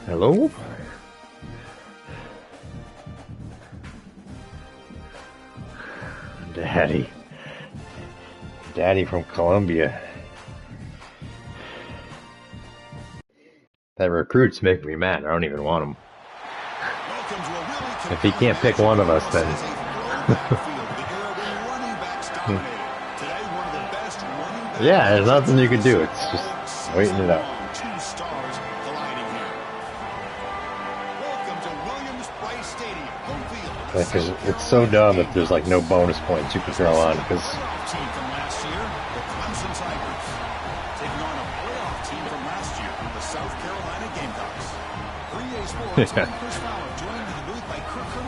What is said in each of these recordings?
Hello? Daddy. Daddy from Colombia. That recruits make me mad. I don't even want him. If he can't pick one of us, then... yeah, there's nothing you can do. It's just waiting it out. Because it's so dumb that there's like no bonus points you can throw on. Because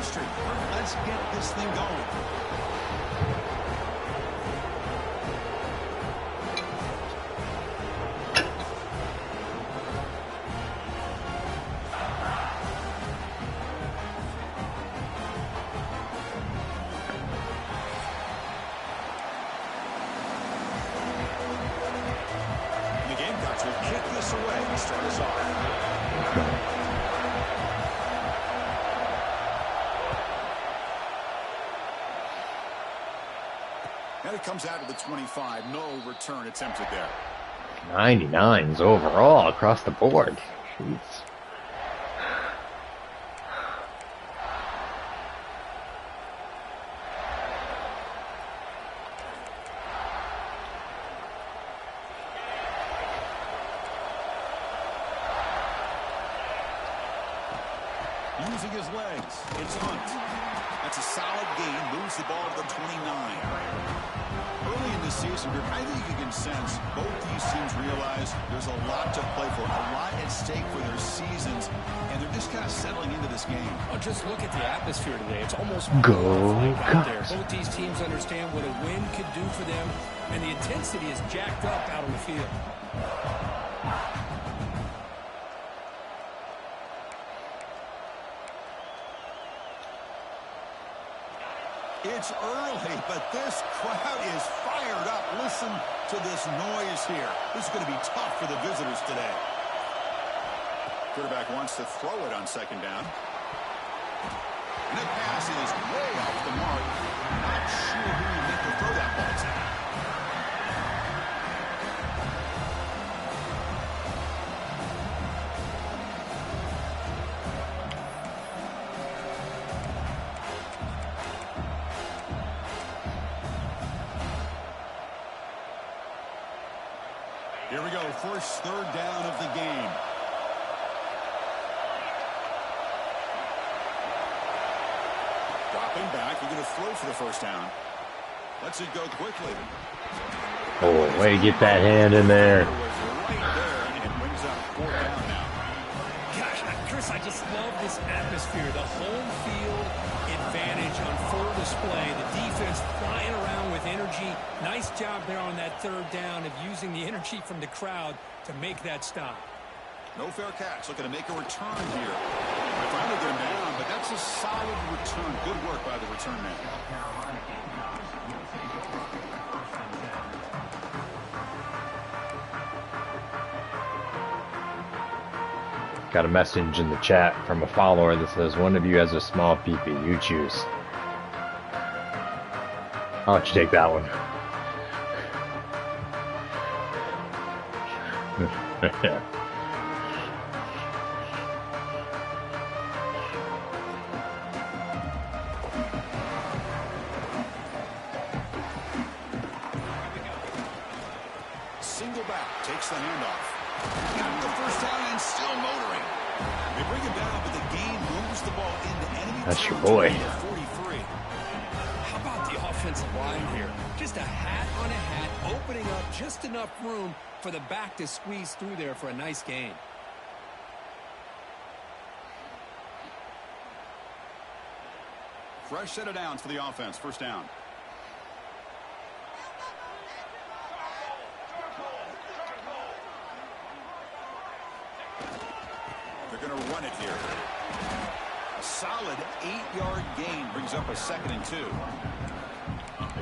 chemistry. Let's get this thing going. The Gamecocks will kick this away to start us off. And it comes out of the 25. No return attempted there. 99s overall across the board. Jeez. Using his legs, it's Hunt. That's a solid gain, moves the ball to the 29. Early in the season, I think you can sense both these teams realize there's a lot to play for, a lot at stake for their seasons, and they're just kind of settling into this game. Oh, just look at the atmosphere today. It's almost Go out there. Cubs. Both these teams understand what a win could do for them, and the intensity is jacked up out on the field. It's early, but this crowd is fired up. Listen to this noise here. This is going to be tough for the visitors today. Quarterback wants to throw it on second down. And that pass is way off the mark. Not sure who he meant to throw that ball to. Here we go, first third down of the game. Dropping back, you're going to throw for the first down. Lets it go quickly. Oh, way to get that hand in there. Right there, and it brings up fourth down now. Gosh, Chris, I just love this atmosphere. The home field advantage on full display. The defense flying around with energy. Nice job there on that third down of using the energy from the crowd to make that stop. No fair catch. Looking to make a return here. They finally get him down, but that's a solid return. Good work by the return man. Got a message in the chat from a follower that says, one of you has a small peepee, you choose. I'll let you take that one. Single back, takes the handoff. Got the first down and still motoring. They bring him down, but the game moves the ball into enemy That's your territory boy. at 43. How about the offensive line here? Just a hat on a hat, opening up just enough room for the back to squeeze through there for a nice gain. Fresh set of downs for the offense. First down. They're going to run it here. A solid 8-yard gain brings up a 2nd and 2.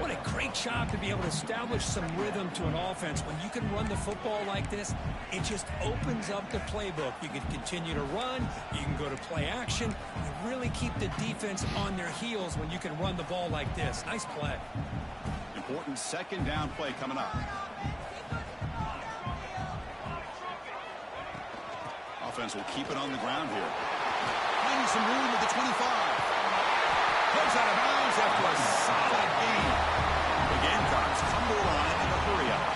What a great job to be able to establish some rhythm to an offense. When you can run the football like this, it just opens up the playbook. You can continue to run. You can go to play action. You really keep the defense on their heels when you can run the ball like this. Nice play. Important second down play coming up. Offense will keep it on the ground here. Finding some room at the 25. Goes out of bounds after a solid gain. The Gamecocks come to the line in a hurry up.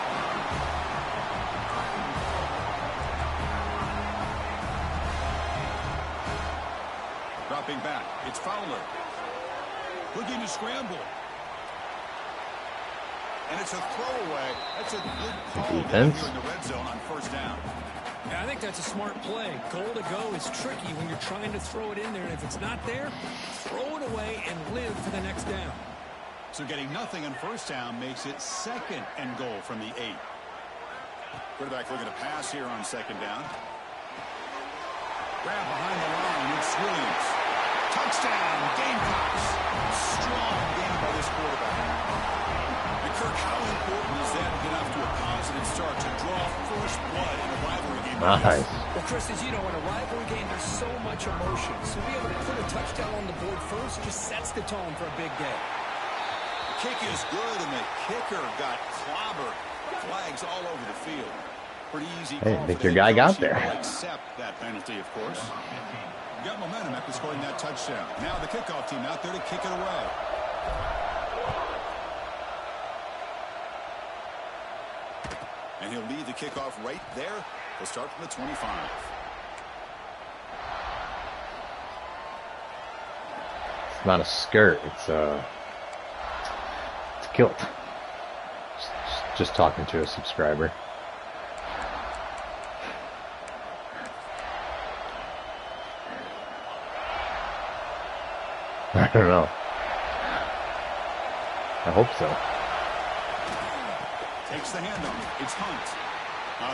Dropping back, it's Fowler. Looking to scramble. And it's a throwaway. That's a good call down here in the red zone on first down. Yeah, I think that's a smart play. Goal to go is tricky when you're trying to throw it in there. And if it's not there, throw it in for the next down. So getting nothing on first down makes it 2nd and goal from the 8. Quarterback looking to pass here on 2nd down. Grab behind the line. It's Williams. Touchdown, Gamecocks. Strong game by this quarterback. And Kirk, how important is that to get off to a positive start to draw first blood in a rivalry game? Nice. Well, Chris, as you know, in a rivalry game, there's so much emotion. So to be able to put a touchdown on the board first just sets the tone for a big day. The kick is good, and the kicker got clobbered. Flags all over the field. Pretty easy call. Hey, I think your guy got there. Accept that penalty, of course. Got momentum after scoring that touchdown. Now the kickoff team out there to kick it away. And he'll lead the kickoff right there. He'll start from the 25. It's not a skirt. It's a kilt. Just talking to a subscriber. I don't know. I hope so. Takes the handoff. It's Hunt.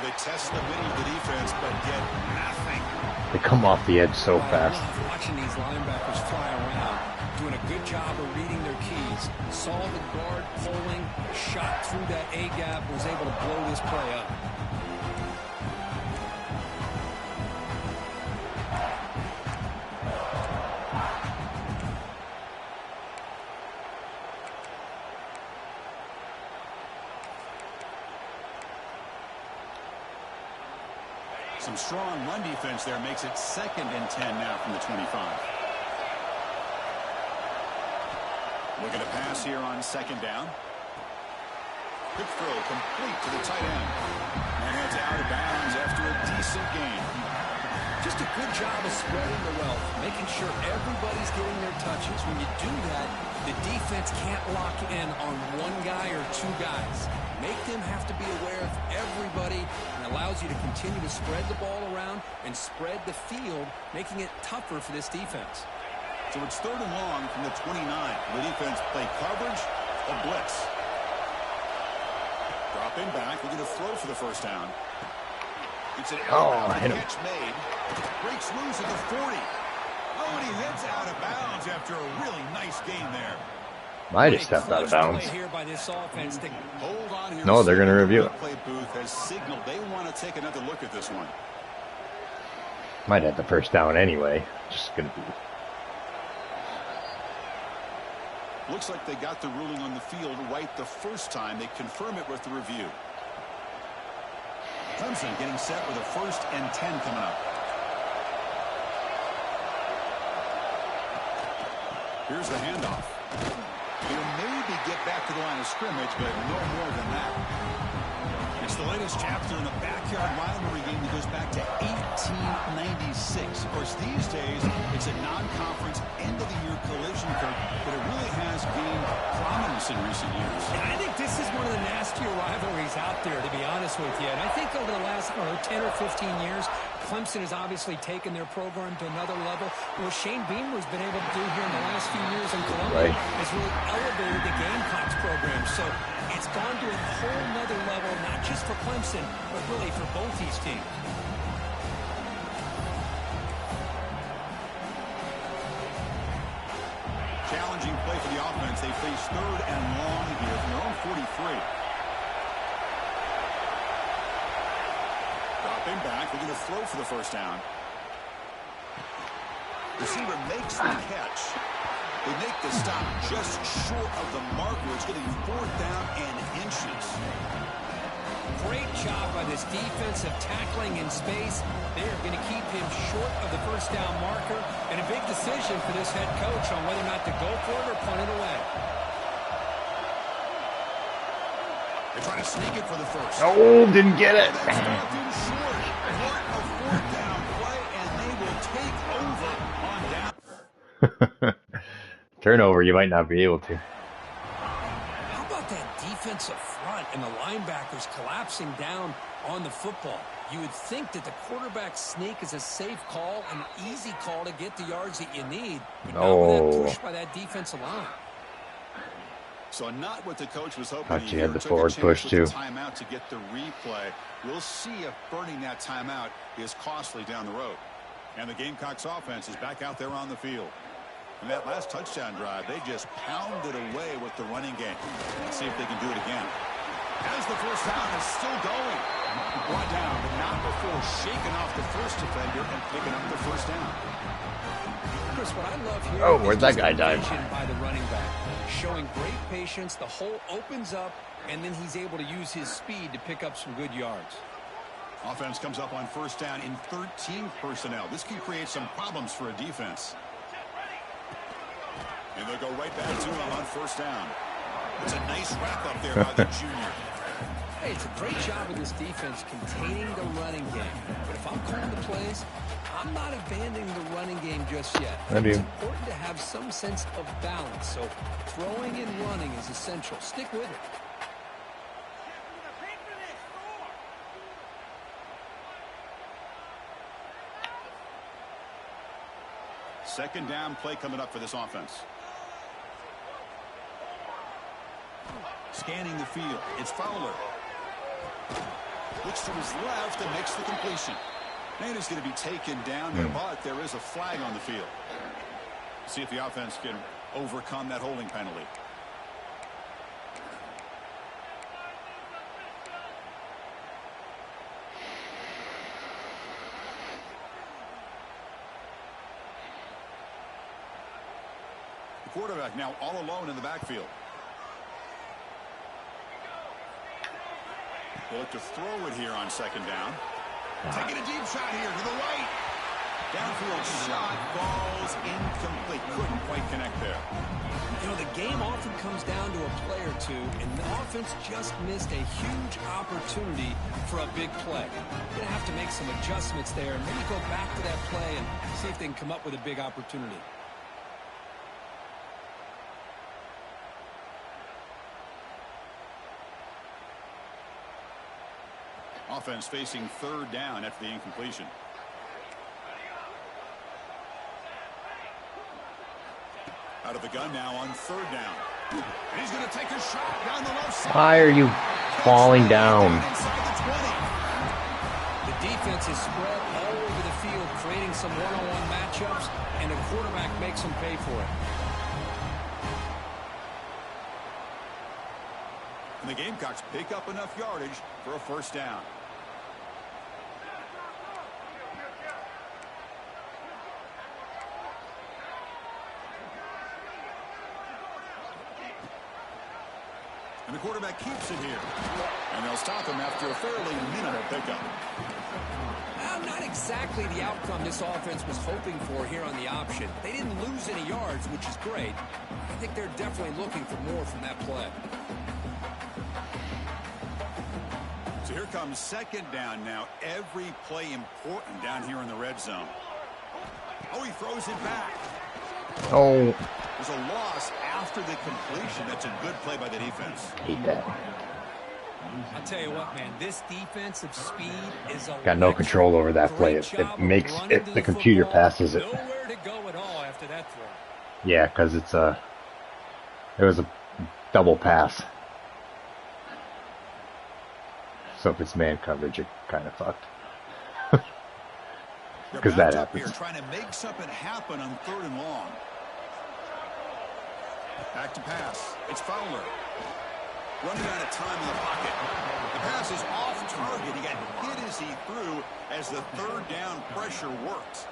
They test the middle of the defense, but get nothing. They come off the edge so fast. I love watching these linebackers fly around, doing a good job of reading their keys. Saw the guard pulling, shot through that A-gap, was able to blow this play up. Some strong run defense there makes it 2nd and 10 now from the 25. Looking to pass here on 2nd down. Quick throw complete to the tight end. And it's out of bounds after a decent gain. Just a good job of spreading the wealth, making sure everybody's getting their touches. When you do that, the defense can't lock in on one guy or two guys. Make them have to be aware of everybody, and allows you to continue to spread the ball around and spread the field, making it tougher for this defense. So it's 3rd and long from the 29. The defense play coverage, a blitz. Dropping back, looking to throw for the first down. It's an catch made. Breaks loose at the 40. Oh, and he heads out of bounds after a really nice gain there. Might have stepped out of bounds. Hold on here. No, they're going to review it. Play booth has signaled they want to take another look at this one. Might have the first down anyway. Just going to be. Looks like they got the ruling on the field right the first time. They confirm it with the review. Clemson getting set with a 1st and 10 coming up. Here's the handoff. He'll maybe get back to the line of scrimmage, but no more than that. It's the latest chapter in a backyard rivalry game that goes back to 1896. Of course, these days, it's a non-conference end-of-the-year collision, Kirk, but it really has gained prominence in recent years. And I think this is one of the nastier rivalries out there, to be honest with you. And I think over the last 10 or 15 years, Clemson has obviously taken their program to another level. What Shane Beamer's been able to do here in the last few years in Columbia has really elevated the Gamecocks program. So it's gone to a whole nother level, not just for Clemson, but really for both these teams. Challenging play for the offense. They face 3rd and long here from their own 43. Dropping back, looking to throw for the first down. Receiver makes the catch. They make the stop just short of the marker. It's getting 4th down and inches. Great job by this defensive tackling in space. They are going to keep him short of the first down marker. And a big decision for this head coach on whether or not to go for it or punt it away. They try to sneak it for the first. Oh, didn't get it. That's not too short. What a 4th down play, and they will take over on down. Turnover, you might not be able to. How about that defense? defensive front and the linebackers collapsing down on the football. You would think that the quarterback sneak is a safe call, an easy call to get the yards that you need, but not with that push by that defensive line. So not what the coach was hoping. Thought you had the forward push too. Timeout to get the replay. We'll see if burning that timeout is costly down the road. And the Gamecocks offense is back out there on the field. In that last touchdown drive, they just pounded away with the running game. Let's see if they can do it again. As the first down is still going. Brought down, but not before shaking off the first defender and picking up the first down. Chris, what I love here where'd that guy dive? By the running back, showing great patience. The hole opens up, and then he's able to use his speed to pick up some good yards. Offense comes up on first down in 13 personnel. This can create some problems for a defense. And they'll go right back to him on first down. It's a nice wrap up there by the junior. Hey, it's a great job of this defense containing the running game. But if I'm calling the plays, I'm not abandoning the running game just yet. It's important to have some sense of balance. So throwing and running is essential. Stick with it. Second down play coming up for this offense. Scanning the field. It's Fowler. Looks to his left and makes the completion. And he's going to be taken down there, but there is a flag on the field. See if the offense can overcome that holding penalty. The quarterback now all alone in the backfield. They'll look to throw it here on second down. Taking a deep shot here to the right. Downfield shot falls incomplete. Couldn't quite connect there. You know, the game often comes down to a play or two, and the offense just missed a huge opportunity for a big play. You're going to have to make some adjustments there and maybe go back to that play and see if they can come up with a big opportunity. Offense facing third down after the incompletion. Out of the gun now on third down. And he's going to take a shot down the left side. Why are you falling down? The defense is spread all over the field, creating some one-on-one matchups, and the quarterback makes them pay for it. And the Gamecocks pick up enough yardage for a first down. And the quarterback keeps it here. And they'll stop him after a fairly minimal pickup. Well, not exactly the outcome this offense was hoping for here on the option. They didn't lose any yards, which is great. I think they're definitely looking for more from that play. So here comes second down now. Every play important down here in the red zone. Oh, he throws it back. Oh. There's a loss after the completion. That's a good play by the defense. Hate that. I'll tell you what, man, this defensive speed is a got no control over that play. It makes it, the computer passes it. Nowhere to go at all after that throw. Yeah, because it was a double pass. So if it's man coverage, it kind of fucked. Because that happens. Here trying to make something happen on third and long. Back to pass. It's Fowler. Running out of time in the pocket. The pass is off target. He got hit as he threw as the third down pressure worked.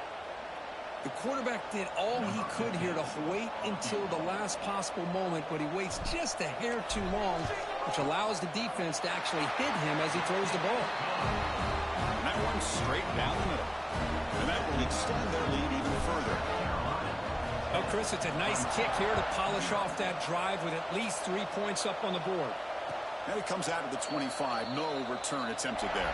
The quarterback did all he could here to wait until the last possible moment, but he waits just a hair too long, which allows the defense to actually hit him as he throws the ball. And that one straight down the middle. And that will extend their lead even further. Oh, Chris, it's a nice kick here to polish off that drive with at least 3 points up on the board. And it comes out of the 25. No return attempted there.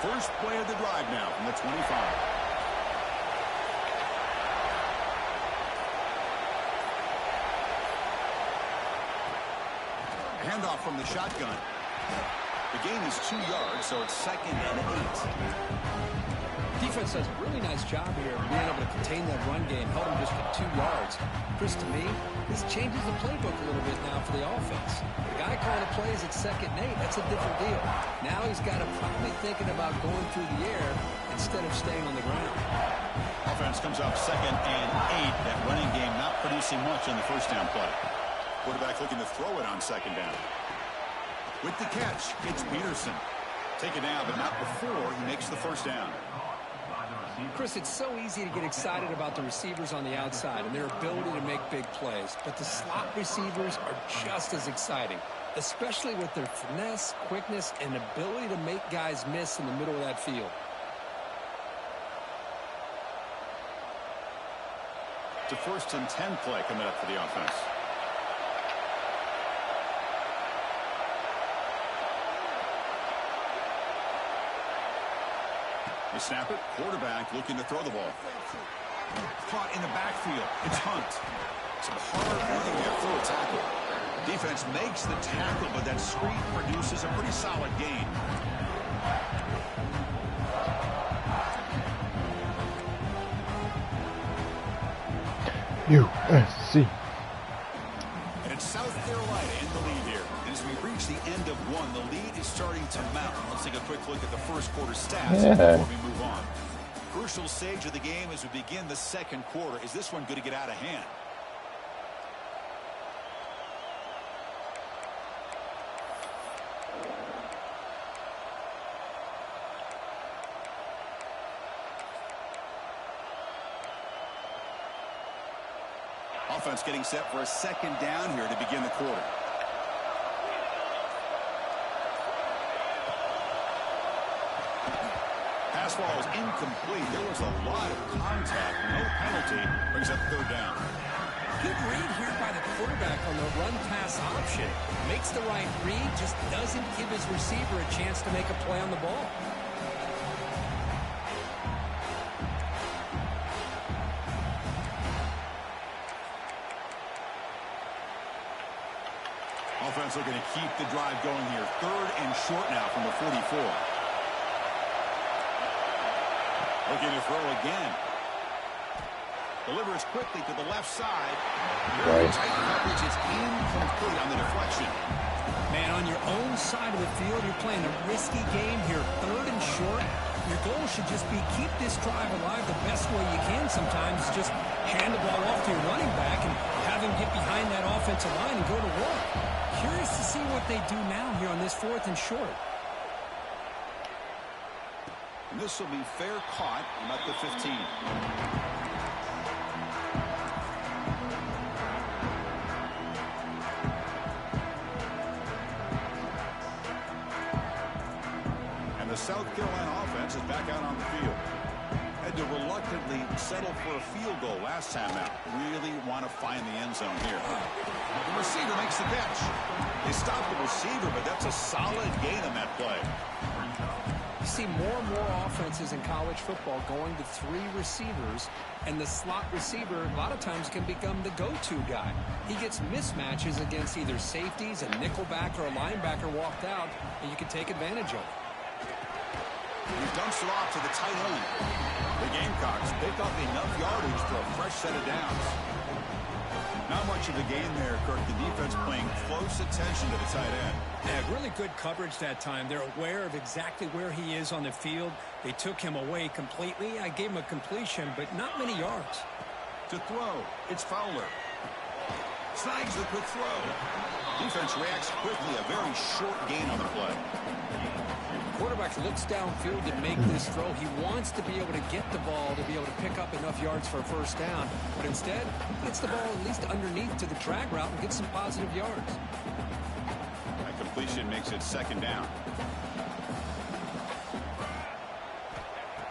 First play of the drive now from the 25. Handoff from the shotgun. The gain is 2 yards, so it's 2nd and 8. Defense does a really nice job here of being able to contain that run game, held him just for 2 yards. Chris, to me, this changes the playbook a little bit now for the offense. The guy calling the plays at 2nd and 8, that's a different deal. Now he's got to probably thinking about going through the air instead of staying on the ground. Offense comes up 2nd and 8. That running game not producing much on the first down play. Quarterback looking to throw it on 2nd down. With the catch, it's Peterson. Taken down, but not before he makes the first down. Chris, it's so easy to get excited about the receivers on the outside and their ability to make big plays, but the slot receivers are just as exciting, especially with their finesse, quickness, and ability to make guys miss in the middle of that field. It's a 1st and 10 play coming up for the offense. They snap it. Quarterback looking to throw the ball. Caught in the backfield. It's Hunt. Some hard running there through a tackle. Defense makes the tackle, but that screen produces a pretty solid gain. USC. And it's South Carolina in the lead here. And as we reach the end of one, the lead is starting to mount. Let's take a quick look at the first quarter stats before we move on. Crucial stage of the game as we begin the second quarter. Is this one going to get out of hand? Offense getting set for a 2nd down here to begin the quarter. Pass ball is incomplete. There was a lot of contact. No penalty. Brings up 3rd down. Good read here by the quarterback on the run-pass option. Makes the right read, just doesn't give his receiver a chance to make a play on the ball. Offense looking to keep the drive going here. 3rd and short now from the 44. Looking to throw again. Delivers quickly to the left side. Very tight coverage. It's incomplete on the deflection. Man, on your own side of the field, you're playing a risky game here. 3rd and short. Your goal should just be keep this drive alive the best way you can sometimes. Just hand the ball off to your running back and have him get behind that offensive line and go to work. Curious to see what they do now here on this 4th and short. And this will be fair caught about the 15. And the South Carolina offense is back out on the field. Had to reluctantly settle for a field goal last time out. Really want to find the end zone here. The receiver makes the catch. They stop the receiver, but that's a solid gain on that play. You see more and more offenses in college football going to 3 receivers, and the slot receiver a lot of times can become the go-to guy. He gets mismatches against either safeties, a nickelback, or a linebacker walked out, and you can take advantage of it. He dumps it off to the tight end. The Gamecocks pick up enough yardage for a fresh set of downs. Not much of a gain there, Kirk. The defense paying close attention to the tight end. Yeah, really good coverage that time. They're aware of exactly where he is on the field. They took him away completely. I gave him a completion, but not many yards. To throw, it's Fowler. Snags the quick throw. Defense reacts quickly. A very short gain on the play. Quarterback looks downfield to make this throw. He wants to be able to get the ball to be able to pick up enough yards for a first down, but instead gets the ball at least underneath to the drag route and gets some positive yards. That completion makes it 2nd down.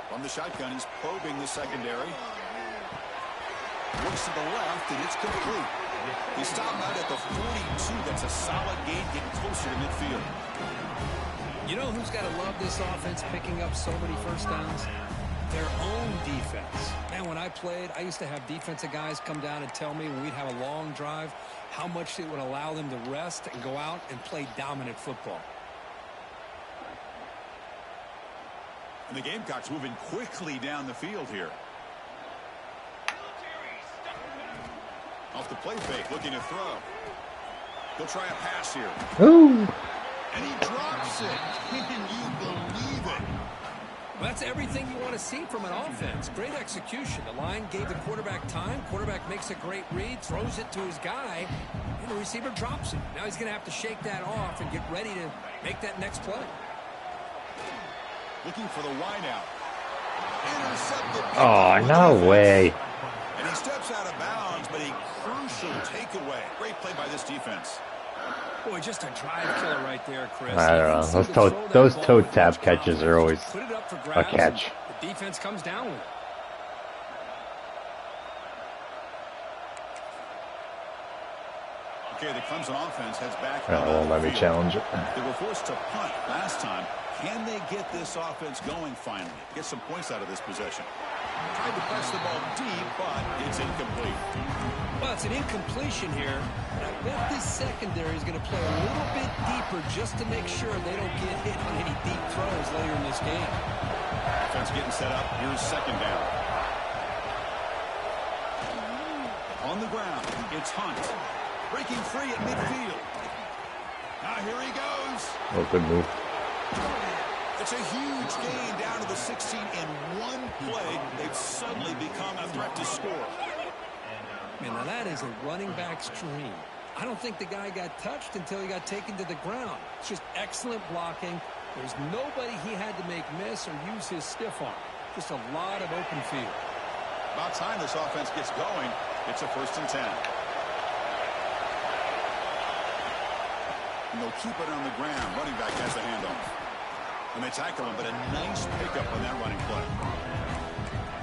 From the shotgun, he's probing the secondary. Looks to the left, and it's complete. He stopped out at the 42. That's a solid gain, getting closer to midfield. You know who's got to love this offense picking up so many first downs? Their own defense. Man, when I played, I used to have defensive guys come down and tell me when we'd have a long drive how much it would allow them to rest and go out and play dominant football. And the Gamecocks moving quickly down the field here. Off the play fake, looking to throw. He'll try a pass here. Ooh. And he drops it. Can you believe it? Well, that's everything you want to see from an offense. Great execution. The line gave the quarterback time. Quarterback makes a great read, throws it to his guy, and the receiver drops it. Now he's going to have to shake that off and get ready to make that next play. Looking for the wide out. Intercepted. Oh, no way. And he steps out of bounds, but a crucial takeaway. Great play by this defense. Boy, just a drive killer right there, Chris. I don't know. Those toe tap catches are always a catch. The defense comes down with it. Okay, the Clemson offense heads back. Won't let me challenge it. They were forced to punt last time. Can they get this offense going finally? Get some points out of this possession. Tried to press the ball deep, but it's incomplete. Well, it's an incompletion here. And I bet this secondary is going to play a little bit deeper just to make sure they don't get hit on any deep throws later in this game. Offense getting set up. Here's second down. On the ground, it's Hunt. Breaking free at midfield. Now here he goes. Oh, good move. It's a huge gain down to the 16 in one play. They've suddenly become a threat to score. Man, now that is a running back's dream. I don't think the guy got touched until he got taken to the ground. It's just excellent blocking. There's nobody he had to make miss or use his stiff arm. Just a lot of open field. About time this offense gets going. It's a 1st and 10. And they'll keep it on the ground. Running back has the handoff. And they tackle him, but a nice pickup on that running play.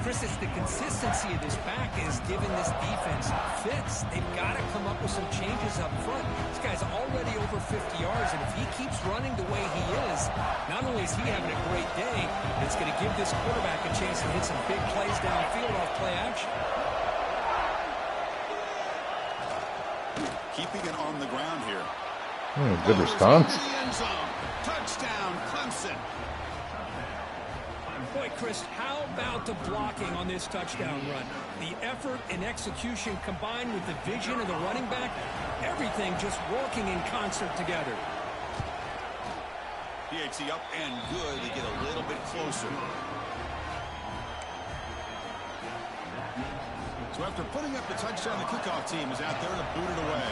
Chris, it's the consistency of this back is giving this defense fits. They've got to come up with some changes up front. This guy's already over 50 yards, and if he keeps running the way he is, not only is he having a great day, it's going to give this quarterback a chance to hit some big plays downfield off play action. Keeping it on the ground here. Good response. Touchdown, Clemson. Boy, Chris, how about the blocking on this touchdown run? The effort and execution combined with the vision of the running back, everything just working in concert together. DHC up and good. They get a little bit closer. So after putting up the touchdown, the kickoff team is out there to boot it away.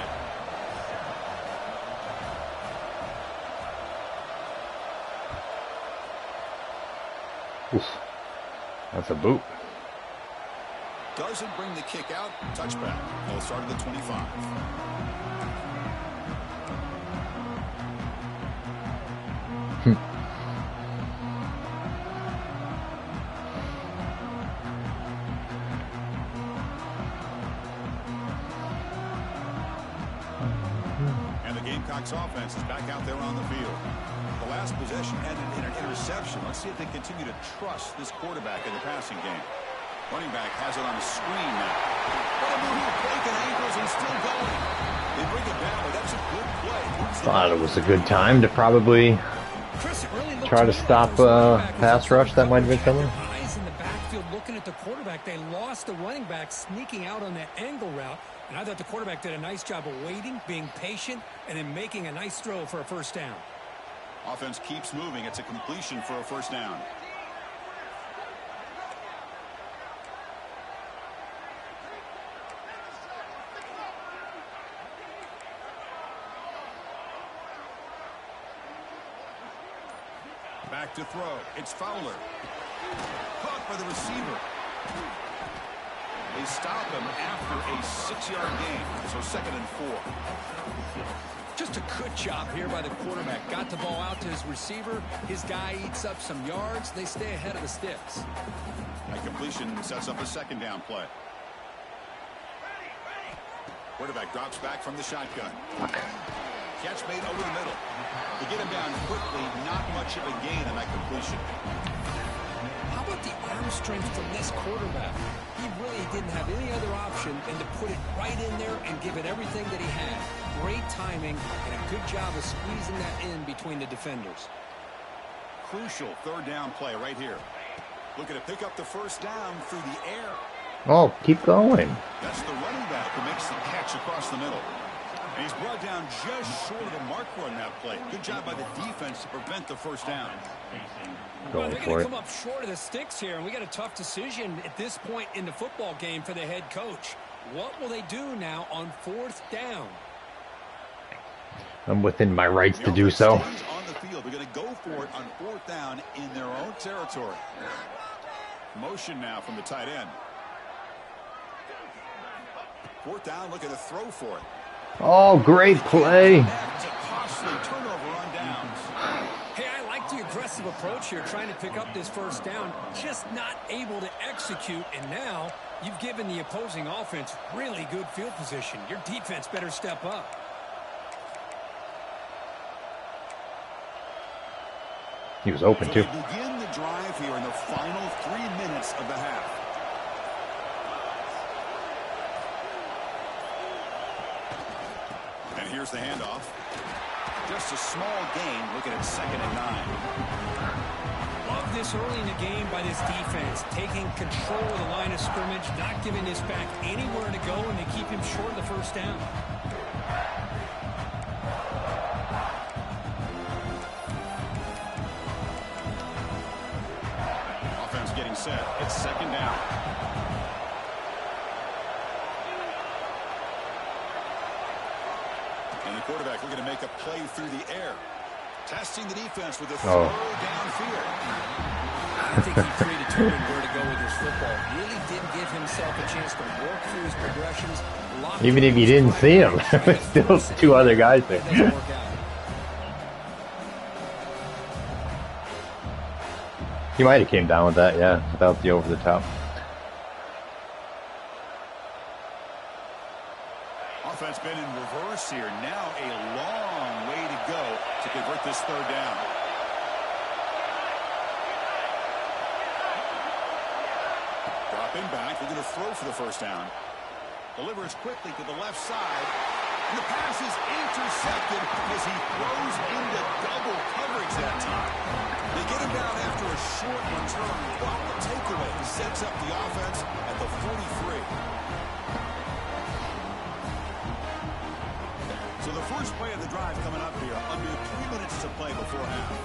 Oof. That's a boot. Doesn't bring the kick out. Touchback. They'll start at the 25. And the Gamecocks offense is back out there on the field. The last possession ended in an interception. Let's see if they continue to trust this quarterback in the passing game. Running back has it on the screen now. What a move, breaking ankles and still going. They bring it down, but that's a good play. Thought it was a good time to probably Chris, it really try to stop pass rush that might have been coming. Eyes in the backfield looking at the quarterback. They lost the running back sneaking out on that angle route. And I thought the quarterback did a nice job of waiting, being patient, and then making a nice throw for a first down. Offense keeps moving. It's a completion for a first down. Back to throw. It's Fowler. Caught by the receiver. They stop him after a 6-yard gain. So 2nd and 4. Just a good job here by the quarterback. Got the ball out to his receiver. His guy eats up some yards. They stay ahead of the sticks. That completion sets up a 2nd down play. Quarterback drops back from the shotgun. Catch made over the middle. To get him down quickly, not much of a gain on that completion. How about the arm strength from this quarterback? He really didn't have any other option than to put it right in there and give it everything that he had. Great timing and a good job of squeezing that in between the defenders. Crucial third down play right here. Looking to pick up the first down through the air. Oh, keep going. That's the running back who makes the catch across the middle. And he's brought down just short of the marker on that play. Good job by the defense to prevent the first down. Well, they're going to come up short of the sticks here, and we got a tough decision at this point in the football game for the head coach. What will they do now on fourth down? I'm within my rights to do so. On the field, they're going to go for it on fourth down in their own territory. Motion now from the tight end. Fourth down, looking to throw for it. Oh, great play. It's a costly turnover on downs. Hey, I like the aggressive approach here, trying to pick up this first down, just not able to execute, and now you've given the opposing offense really good field position. Your defense better step up. He was open, too. So they begin the drive here in the final 3 minutes of the half. And here's the handoff. Just a small gain, looking at 2nd and 9. Love this early in the game by this defense, taking control of the line of scrimmage, not giving this back anywhere to go, and they keep him short of the first down. Offense getting set. It's 2nd down. And the quarterback looking to make a play through the air. Testing the defense with a throw downfield. I think he predetermined where to go with his football. Really did give himself a chance to work through his progressions. Even if you didn't see him, there's still 2 other guys there. He might have came down with that, yeah, without the over the top. Offense been in reverse here. Now a long way to go to convert this third down. Dropping back, they're going to throw for the first down. Delivers quickly to the left side. And the pass is intercepted as he throws into double coverage that time. They get him down after a short return. But the takeaway sets up the offense at the 43. So the first play of the drive coming up here. Under 3 minutes to play before half.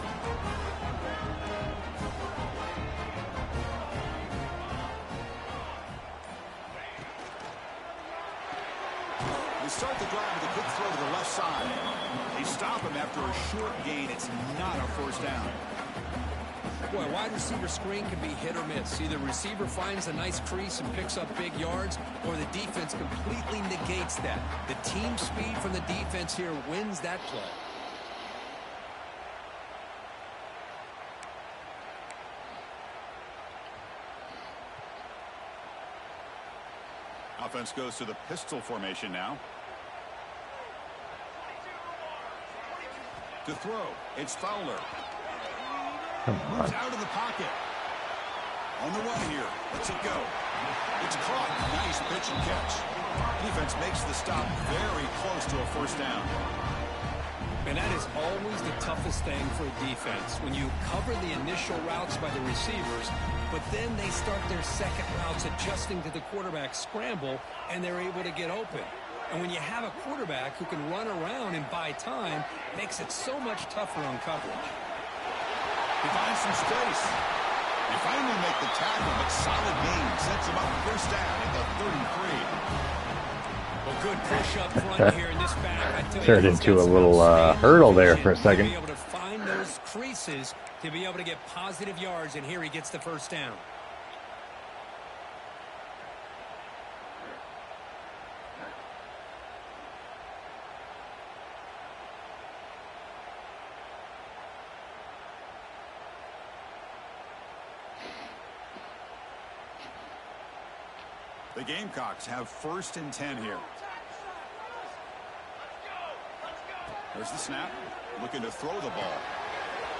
They start the drive with a quick throw to the left side. They stop him after a short gain. It's not a first down. Boy, a wide receiver screen can be hit or miss. Either receiver finds a nice crease and picks up big yards, or the defense completely negates that. The team speed from the defense here wins that play. Offense goes to the pistol formation now. To throw, it's Fowler. Moves out of the pocket. On the run here. Let's it go. It's caught. Nice pitch and catch. Defense makes the stop very close to a first down. And that is always the toughest thing for a defense. When you cover the initial routes by the receivers, but then they start their second routes adjusting to the quarterback scramble, and they're able to get open. And when you have a quarterback who can run around and buy time, it makes it so much tougher on coverage. He finds some space. They finally make the tackle, but solid gain sets him up first down at the 33. Well, good push up front here in this back. I tell you, Turned into a little hurdle there for a second. To be able to find those creases, to be able to get positive yards, and here he gets the first down. The Gamecocks have 1st and 10 here. There's the snap. Looking to throw the ball.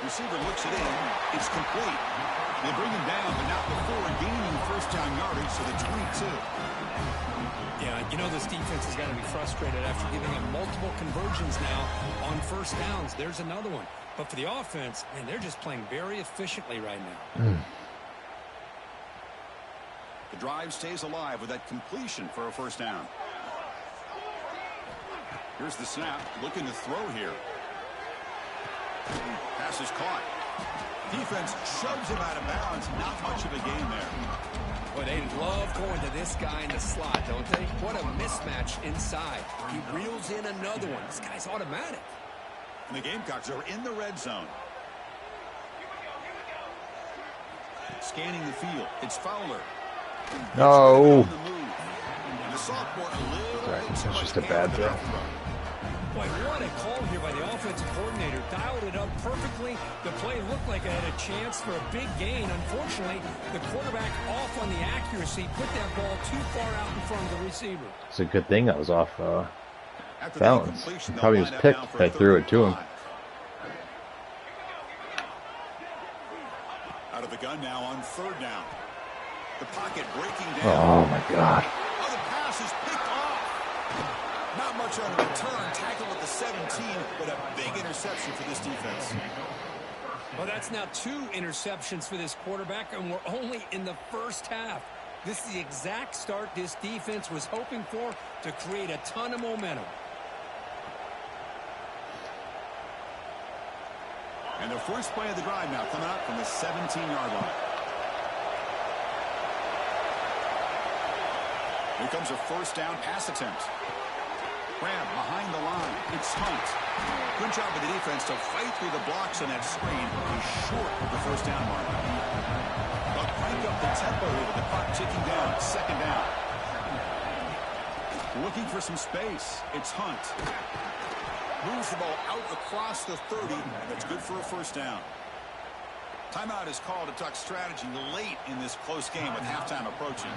Receiver looks it in. It's complete. They bring him down, but not before gaining first down yardage to the 22. Yeah, you know this defense has got to be frustrated after giving up multiple conversions now on first downs. There's another one. But for the offense, man, they're just playing very efficiently right now. The drive stays alive with that completion for a first down. Here's the snap. Looking to throw here. Pass is caught. Defense shoves him out of bounds. Not much of a gain there. Boy, they love going to this guy in the slot, don't they? What a mismatch inside. He reels in another one. This guy's automatic. And the Gamecocks are in the red zone. Scanning the field. It's Fowler. No. And the sophomore a little Right, bit it's too much just a game bad for throw. that throw. Boy, what a call here by the offensive coordinator. Dialed it up perfectly. The play looked like it had a chance for a big gain. Unfortunately, the quarterback off on the accuracy, put that ball too far out in front of the receiver. It's a good thing that was off After the balance. incompletion, they'll Probably was line up picked now for if I a threw third it to him. and 5. Out of the gun now on third down. The pocket breaking down. Oh my God. Oh, the pass is picked off. Not much on a return. Tackle at the 17, but a big interception for this defense. Well, that's now 2 interceptions for this quarterback, and we're only in the first half. This is the exact start this defense was hoping for to create a ton of momentum. And their first play of the drive now coming up from the 17-yard line. Here comes a first down pass attempt. Grab behind the line. It's Hunt. Good job of the defense to fight through the blocks on that screen. He's short of the first down mark. They'll crank up the tempo here with the clock ticking down. Second down. Looking for some space. It's Hunt. Moves the ball out across the 30. That's good for a first down. Timeout is called to talk strategy late in this close game with halftime approaching.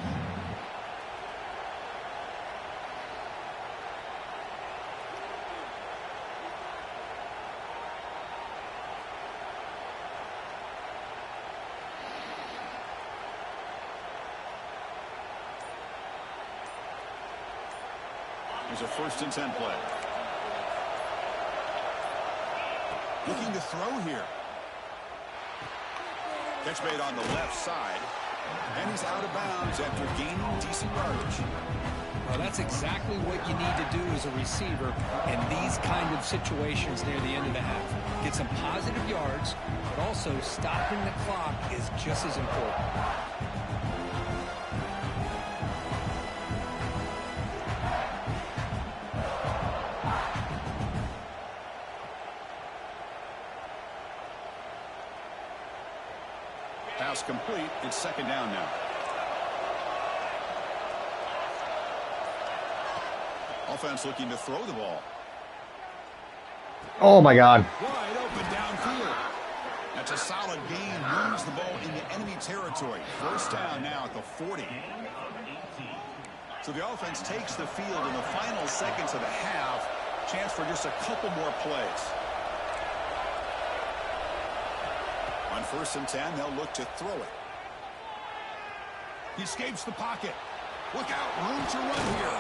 There's a 1st and 10 play. Looking to throw here. Catch made on the left side. And he's out of bounds after gaining decent yardage. Well, that's exactly what you need to do as a receiver in these kind of situations near the end of the half. Get some positive yards, but also stopping the clock is just as important. Pass complete. It's second down now. Offense looking to throw the ball. Oh my God. Wide open downfield. That's a solid gain. Moves the ball into enemy territory. First down now at the 40. So the offense takes the field in the final seconds of the half. Chance for just a couple more plays. On 1st and 10, they'll look to throw it. He escapes the pocket. Look out, room to run here.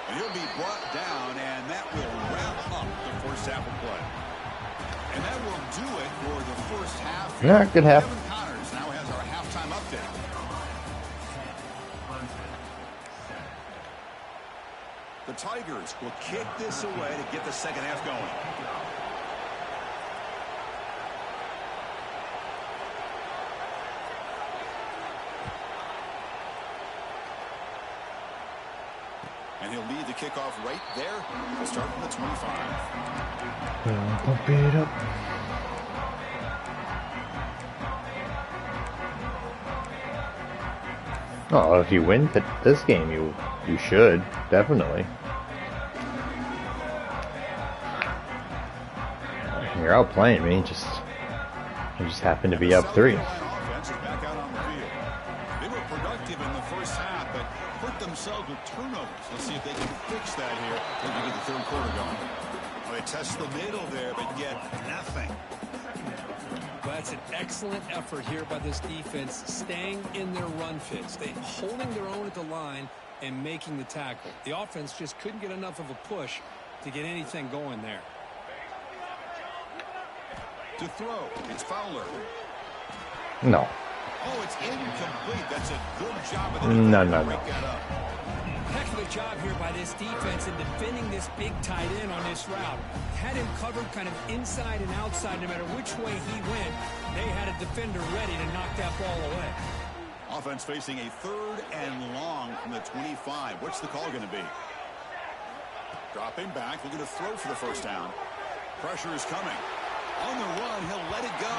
And he'll be brought down, and that will wrap up the first half of play. And that will do it for the first half. Yeah, good half. Kevin Connors now has our halftime update. The Tigers will kick this away to get the second half going. And he'll lead the kickoff right there. He'll start from the 25. Pump it up. Oh, if you win this game, you should definitely. You're outplaying me. You just happen to be up 3. Offense is back out on the field. They were productive in the first half, but hurt themselves with turnovers. Let's see if they can fix that here as we get the third quarter going. Well, they test the middle there, but yet nothing. Well, that's an excellent effort here by this defense, staying in their run fits. They holding their own at the line and making the tackle. The offense just couldn't get enough of a push to get anything going there. To throw, it's Fowler. No. Oh, it's incomplete. That's a good job of the No. break that up. Heck of a job here by this defense in defending this big tight end on this route. Had him covered kind of inside and outside. No matter which way he went, they had a defender ready to knock that ball away. Offense facing a 3rd and long from the 25. What's the call going to be? Dropping back, looking to throw for the first down. Pressure is coming. On the run, he'll let it go.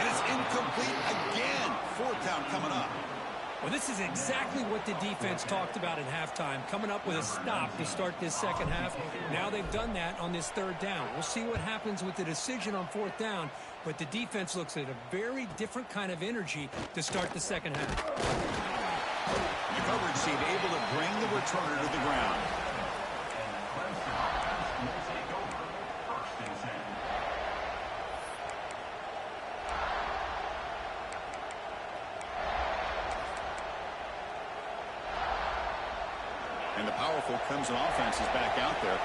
And it's incomplete again. 4th down coming up. Well, this is exactly what the defense talked about at halftime, coming up with a stop to start this second half. Now they've done that on this 3rd down. We'll see what happens with the decision on 4th down, but the defense looks at a very different kind of energy to start the second half. The coverage team able to bring the returner to the ground. And the powerful Clemson offense is back out there.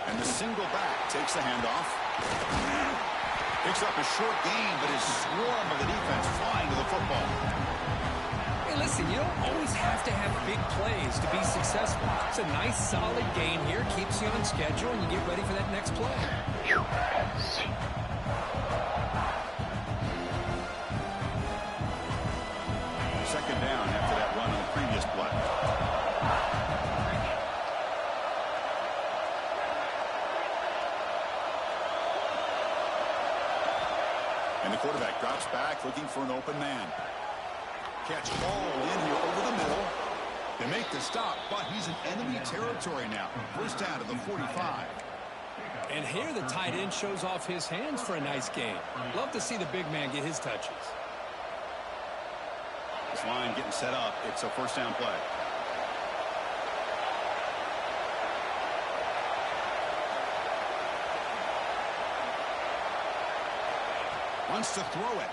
And the single back takes the handoff. Picks up a short gain, but his swarm of the defense flying to the football. Hey, listen, you don't always have to have big plays to be successful. It's a nice, solid gain here. Keeps you on schedule, and you get ready for that next play. Second down after that run on the previous play. And the quarterback drops back looking for an open man. Catch hauled in here over the middle. They make the stop, but he's in enemy territory now. First down to the 45. And here the tight end shows off his hands for a nice game. Love to see the big man get his touches. This line getting set up. It's a first down play. Wants to throw it.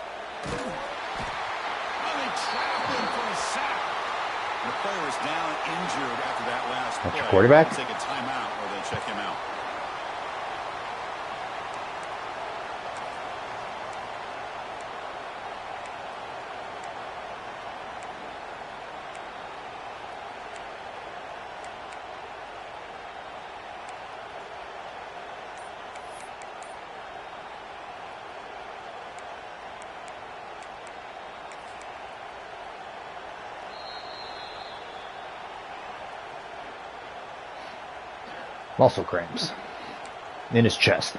Oh, they trap him for a sack. The player is down injured after that last play. That's your quarterback? They'll take a timeout or they'll check him out. Muscle cramps in his chest.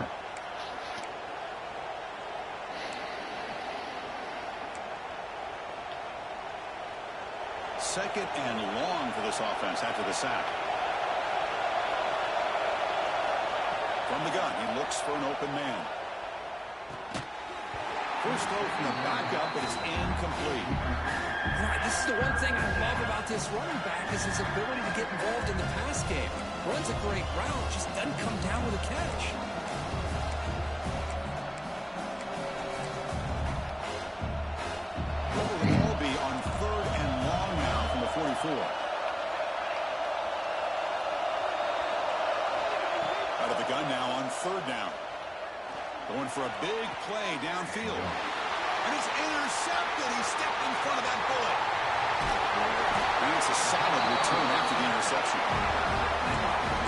Second and long for this offense after the sack. From the gun, he looks for an open man. First throw from the backup, but it's incomplete. Right, this is the one thing I love about this running back is his ability to get involved in the pass game. Runs a great route, just doesn't come down with a catch. What will the call be on 3rd and long now from the 44? Out of the gun now on 3rd down. Going for a big play downfield. And it's intercepted. He stepped in front of that bullet. And it's a solid return after the interception.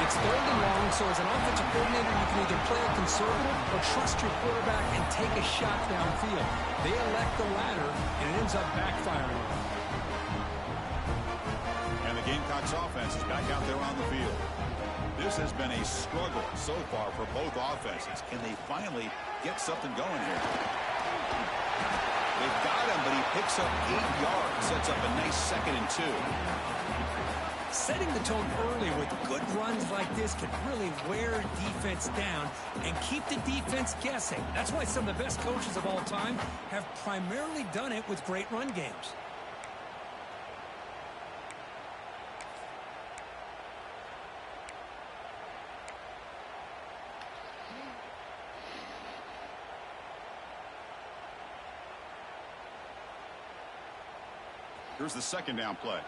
It's 3rd and long, so as an offensive coordinator, you can either play it conservative or trust your quarterback and take a shot downfield. They elect the latter, and it ends up backfiring. And the Gamecocks offense is back out there on the field. This has been a struggle so far for both offenses. Can they finally get something going here? They've got him, but he picks up 8 yards. Sets up a nice 2nd and 2. Setting the tone early with good runs like this can really wear defense down and keep the defense guessing. That's why some of the best coaches of all time have primarily done it with great run games. Here's the second down play.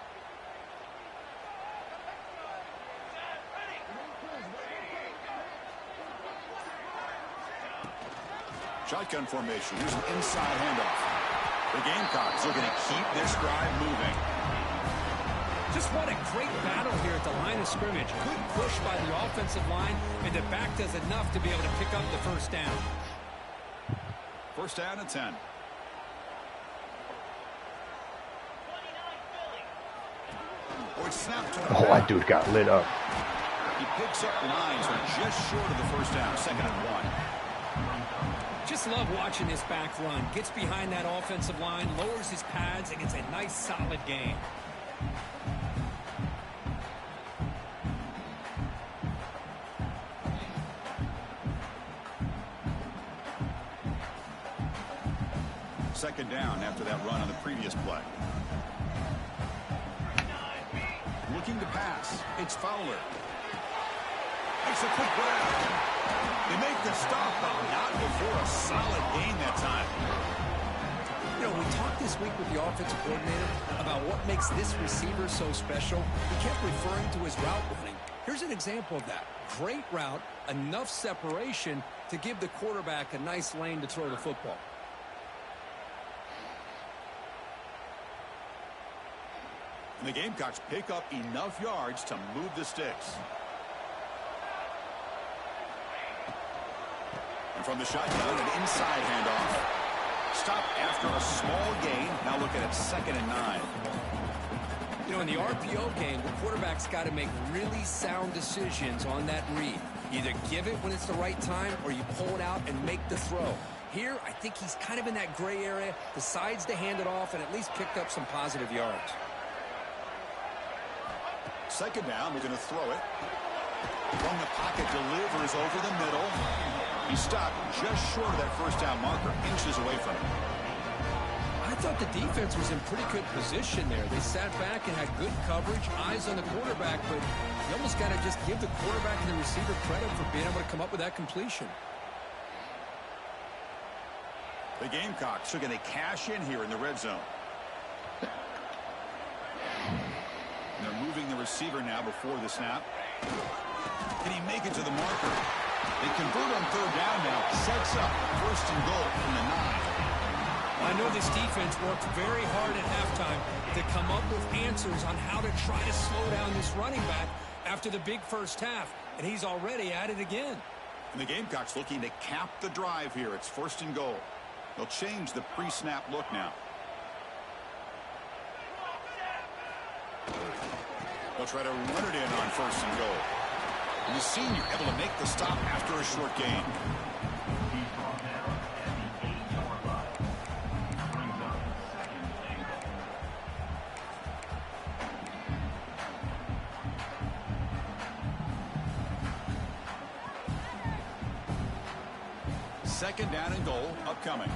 Shotgun formation. Here's an inside handoff. The Gamecocks are going to keep this drive moving. Just what a great battle here at the line of scrimmage. Good push by the offensive line, and the back does enough to be able to pick up the first down. First down and 10. Oh, that dude got lit up. He picks up 9, so just short of the first down. Second and 1. Just love watching this back run. Gets behind that offensive line, lowers his pads, and gets a nice solid gain. Second down after that run on the previous play. Looking to pass. It's Fowler. Makes a quick grab. They make the stop, but not before a solid gain that time. You know, we talked this week with the offensive coordinator about what makes this receiver so special. He kept referring to his route running. Here's an example of that. Great route, enough separation to give the quarterback a nice lane to throw the football. And the Gamecocks pick up enough yards to move the sticks. And from the shotgun, an inside handoff. Stop after a small gain. Now looking at second and 9. You know, in the RPO game, the quarterback's got to make really sound decisions on that read. Either give it when it's the right time or you pull it out and make the throw. Here, I think he's kind of in that gray area, decides to hand it off and at least picked up some positive yards. Second down, we're going to throw it. From the pocket, delivers over the middle. He stopped just short of that first down marker, inches away from it. I thought the defense was in pretty good position there. They sat back and had good coverage, eyes on the quarterback, but you almost got to just give the quarterback and the receiver credit for being able to come up with that completion. The Gamecocks are going to cash in here in the red zone. And they're moving the receiver now before the snap. Can he make it to the marker? They convert on third down now. Sets up first and goal from the 9. I know this defense worked very hard at halftime to come up with answers on how to try to slow down this running back after the big first half. And he's already at it again. And the Gamecocks looking to cap the drive here. It's first and goal. They'll change the pre-snap look now. They'll try to run it in on first and goal. And the senior able to make the stop after a short gain. Second down and goal upcoming.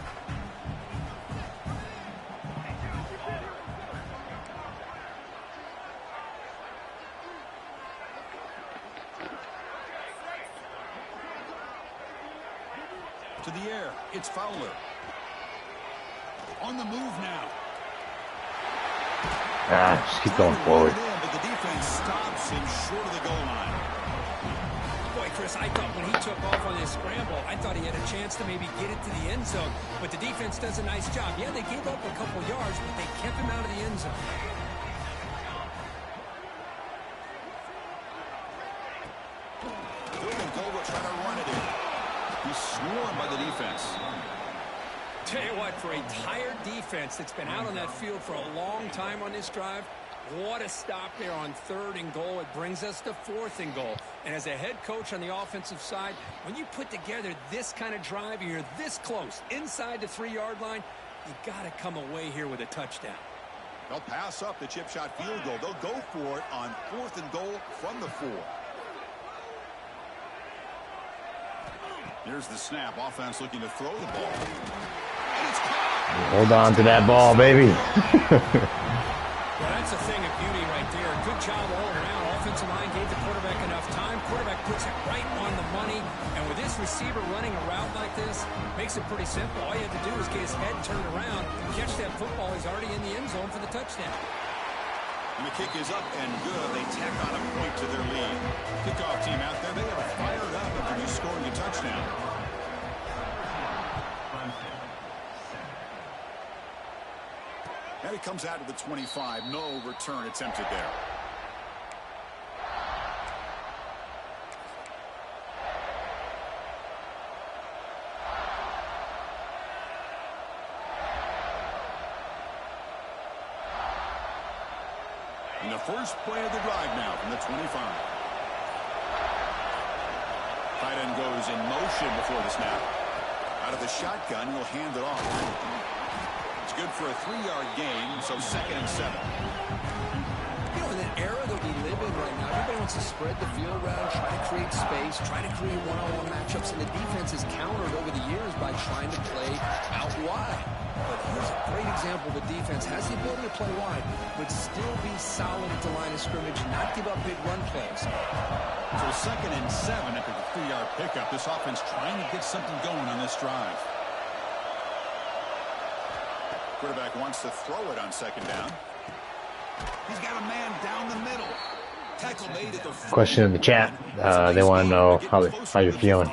To the air, it's Fowler. On the move now. Just keep going forward. But the defense stops him short of the goal line. Boy, Chris, I thought when he took off on this scramble, I thought he had a chance to maybe get it to the end zone. But the defense does a nice job. Yeah, they gave up a couple yards, but they kept him out of the end zone. Third and goal, we'll try to run it in. He's swarmed by the defense. Tell you what, for a tired defense that's been out on that field for a long time on this drive, what a stop there on third and goal. It brings us to fourth and goal. And as a head coach on the offensive side, when you put together this kind of drive and you're this close inside the 3-yard line, you got to come away here with a touchdown. They'll pass up the chip shot field goal. They'll go for it on fourth and goal from the 4. Here's the snap. Offense looking to throw the ball. And it's caught. Hold on to that ball, baby. Well, that's a thing of beauty right there. Good job all around. Offensive line gave the quarterback enough time. Quarterback puts it right on the money. And with this receiver running a route like this makes it pretty simple. All you have to do is get his head turned around, catch that football. He's already in the end zone for the touchdown. And the kick is up and good. They tack on a point to their lead. Kickoff team out there, they are fired up after just scoring a touchdown. And he comes out of the 25. No return attempted there. And the first play of the drive now from the 25. Tight end goes in motion before the snap. Out of the shotgun, he'll hand it off. It's good for a 3-yard gain, so 2nd and 7. You know, in the era that we live in right now, everybody wants to spread the field around, try to create space, try to create one-on-one matchups, and the defense has countered over the years by trying to play out wide. But here's a great example of a defense has the ability to play wide, but still be solid at the line of scrimmage, not give up big run plays. So 2nd and 7 after the 3-yard pickup. This offense trying to get something going on this drive. Quarterback wants to throw it on 2nd down. He's got a man down the middle. Tackle made at the Question in the chat. They want to know how you're feeling.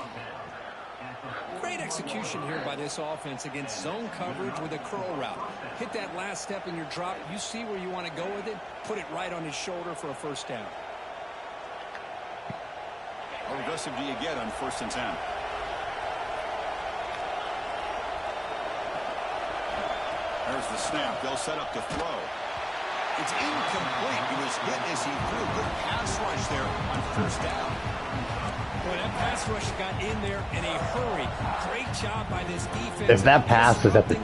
Great execution here by this offense against zone coverage with a curl route. Hit that last step in your drop. You see where you want to go with it. Put it right on his shoulder for a first down. How aggressive do you get on 1st and 10? There's the snap. They'll set up to throw. It's incomplete. He was hit as he threw. Good pass rush there on 1st down. Boy, that pass rush got in there in a hurry. Great job by this defense. If that pass is at the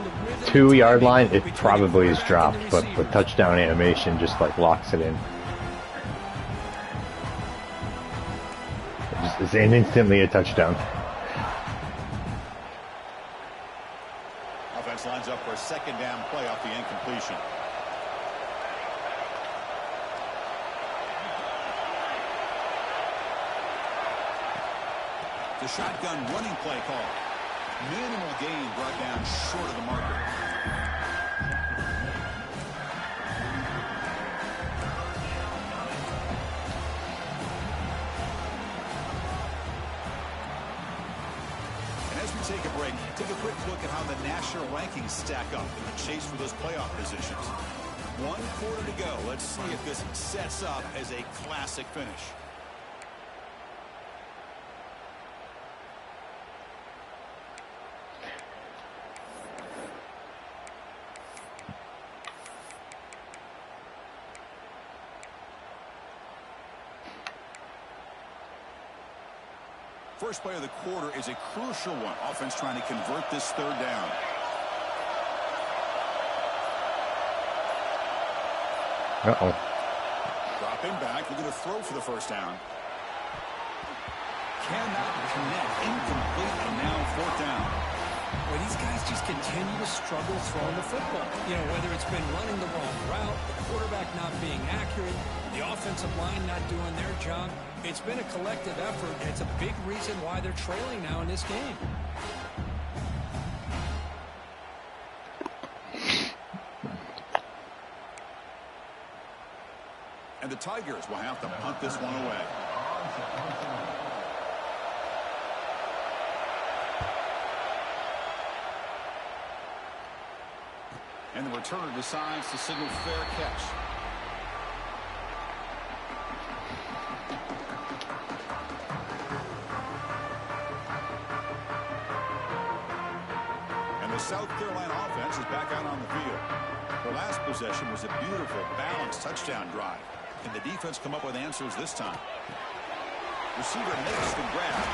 2-yard line, it probably is dropped, but the touchdown animation just like locks it in. It's instantly a touchdown. Offense lines up for a 2nd down play off the incompletion. The shotgun running play call. Minimal gain brought down short of the marker. And as we take a break, take a quick look at how the national rankings stack up in the chase for those playoff positions. 1 quarter to go. Let's see if this sets up as a classic finish. First play of the quarter is a crucial one. Offense trying to convert this 3rd down. Uh-oh. Dropping back, looking to throw for the 1st down. Cannot connect, incomplete, and now 4th down. Well, these guys just continue to struggle throwing the football. You know, whether it's been running the wrong route, the quarterback not being accurate, the offensive line not doing their job. It's been a collective effort, and it's a big reason why they're trailing now in this game. And the Tigers will have to punt this one away. And the returner decides to signal fair catch. And the South Carolina offense is back out on the field. Their last possession was a beautiful, balanced touchdown drive. Can the defense come up with answers this time? Receiver makes the grab.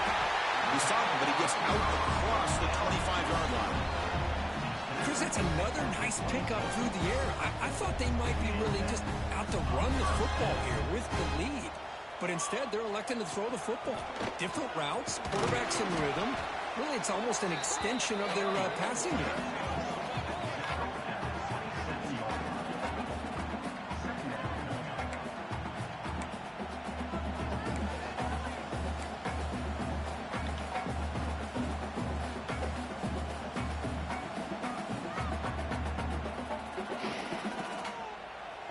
He saw him, but he gets out across the 25-yard line. Chris, that's another nice pickup through the air. I thought they might be really just out to run the football here with the lead. But instead, they're electing to throw the football. Different routes, quarterbacks in rhythm. Really, it's almost an extension of their passing game.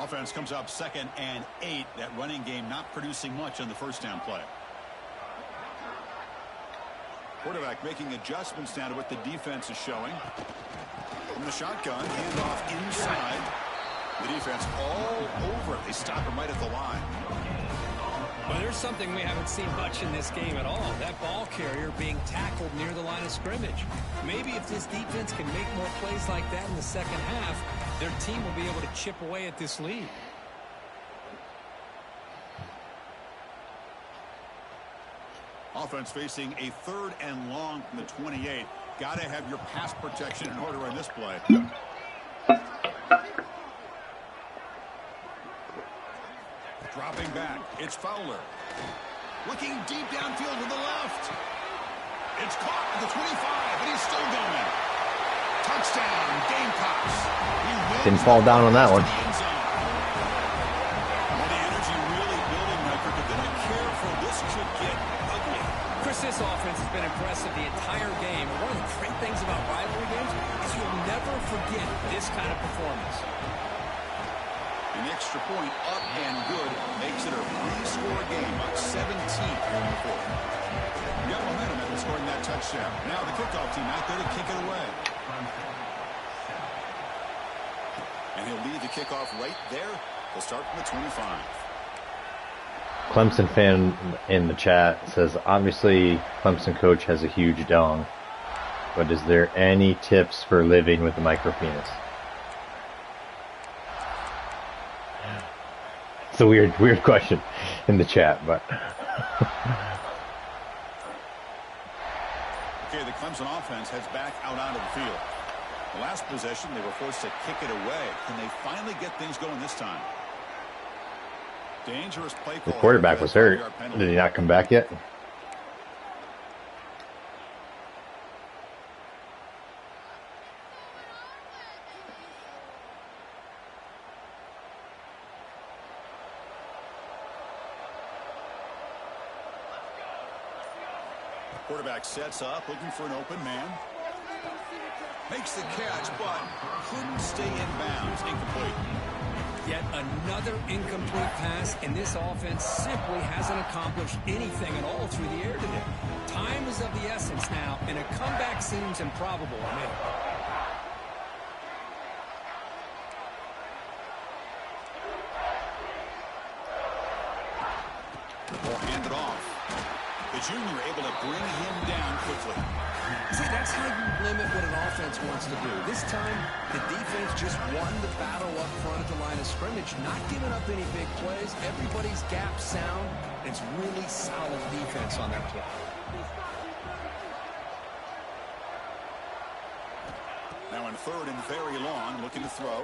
Offense comes up 2nd and 8. That running game not producing much on the first down play. Quarterback making adjustments down to what the defense is showing. From the shotgun, handoff inside. The defense all over it. They stop him right at the line. Well, there's something we haven't seen much in this game at all. That ball carrier being tackled near the line of scrimmage. Maybe if this defense can make more plays like that in the second half, their team will be able to chip away at this lead. Offense facing a 3rd and long from the 28. Got to have your pass protection in order on this play. Dropping back, it's Fowler. Looking deep downfield to the left. It's caught at the 25, and he's still going. Touchdown, Gamecocks. Didn't fall down on that one. Well, the energy really building, Riker, but then be careful. This could get ugly. Chris, this offense has been impressive the entire game. One of the great things about rivalry games is you'll never forget this kind of performance. An extra point up and good makes it a 3-score game, up 17 here in the 4th. Got momentum after scoring that touchdown. Now the kickoff team out there to kick it away. And he'll lead the kickoff right there. He'll start from the 25. Clemson fan in the chat says, obviously Clemson coach has a huge dong, but is there any tips for living with a micro penis? It's a weird question in the chat, but okay, the Clemson offense heads back out onto the field. The last possession, they were forced to kick it away. Can they finally get things going this time? Dangerous play call. The quarterback was hurt. Did he not come back yet? Quarterback sets up, looking for an open man. Makes the catch, but couldn't stay in bounds. Incomplete. Yet another incomplete pass, and this offense simply hasn't accomplished anything at all through the air today. Time is of the essence now, and a comeback seems improbable to me. Ball handed off. The junior able to bring him down quickly. See, that's how you limit what an offense wants to do. This time, the defense just won the battle up front at the line of scrimmage, not giving up any big plays. Everybody's gap sound. It's really solid defense on that play. Now in 3rd and very long, looking to throw.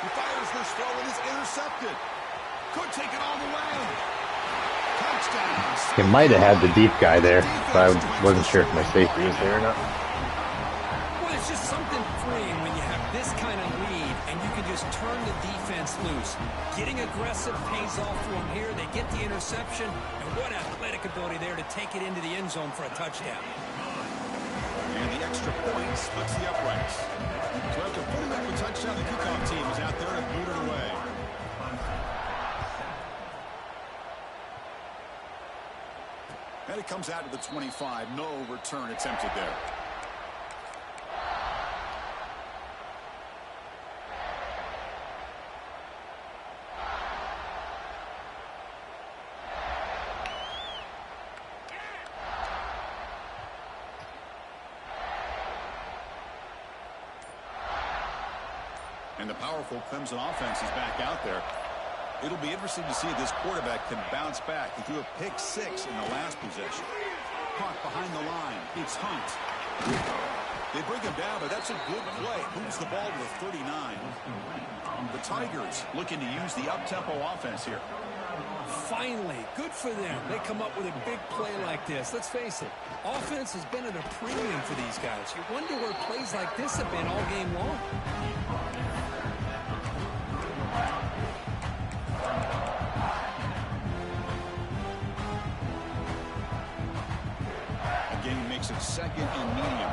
He fires this throw and is intercepted. Could take it all the way. He might have had the deep guy there, but I wasn't sure if my safety was there or not. Well, it's just something freeing when you have this kind of lead and you can just turn the defense loose. Getting aggressive pays off for them here. They get the interception, and what athletic ability there to take it into the end zone for a touchdown. And the extra point splits the uprights. So after putting up a touchdown, the kickoff team is out there to boot it away. And it comes out to the 25. No return attempted there. And the powerful Clemson offense is back out there. It'll be interesting to see if this quarterback can bounce back. He threw a pick 6 in the last possession. Caught behind the line. It's Hunt. They bring him down, but that's a good play. Moves the ball to the 39. The Tigers looking to use the up-tempo offense here. Finally, good for them. They come up with a big play like this. Let's face it, offense has been at a premium for these guys. You wonder where plays like this have been all game long. Again, makes it 2nd and medium.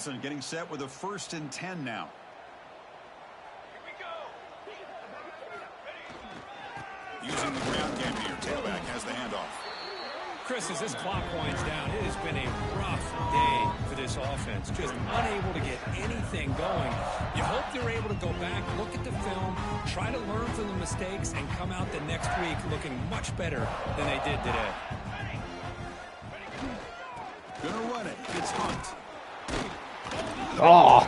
Clemson getting set with a 1st and 10 now. Using the ground game here. Tailback has the handoff. Chris, as this clock winds down, it has been a rough day for this offense. Just unable to get anything going. You hope they're able to go back, look at the film, try to learn from the mistakes, and come out the next week looking much better than they did today. Gonna run it. It's Hunt. Oh,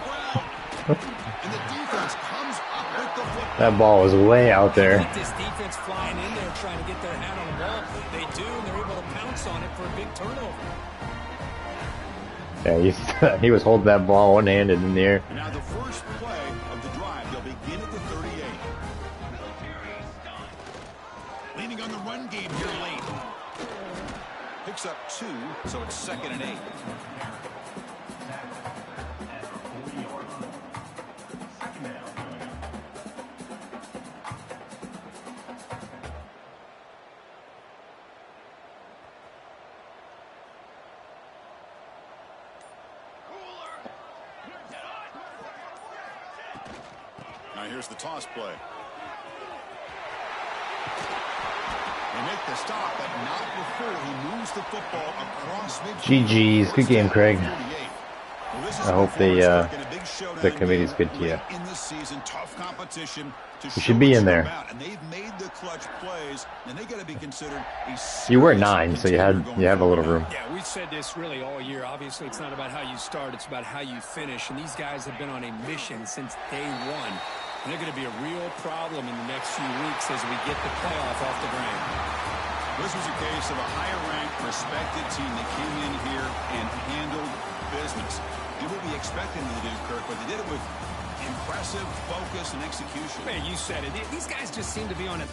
And the defense comes up with the football. that ball was way out there. With this defense flying in there trying to get their hand on the ball, they do, and they're able to pounce on it for a big turnover. Yeah, he was holding that ball one-handed in the air. And now the first play of the drive. They'll begin at the 38. Leaning on the run game here late. Picks up 2, so it's 2nd and 8. Now here's the toss play. They make the stop, but not before he moves the football across midfield. GG's. Good game, Craig. Well, this is I hope before the it's like a big showdown the committee's good to you. late in the season, tough competition to You should show be what's in there. about, and they've made the clutch plays, and they got to be considered a You were serious 9, so you contender going have a little forward. room. Yeah, we've said this really all year. Obviously, it's not about how you start. It's about how you finish. And these guys have been on a mission since day one. And they're going to be a real problem in the next few weeks as we get the playoff off the ground. This was a case of a higher-ranked, respected team that came in here and handled business. Did what we expected them to do, Kirk, but they did it with impressive focus and execution. Man, you said it. These guys just seem to be on a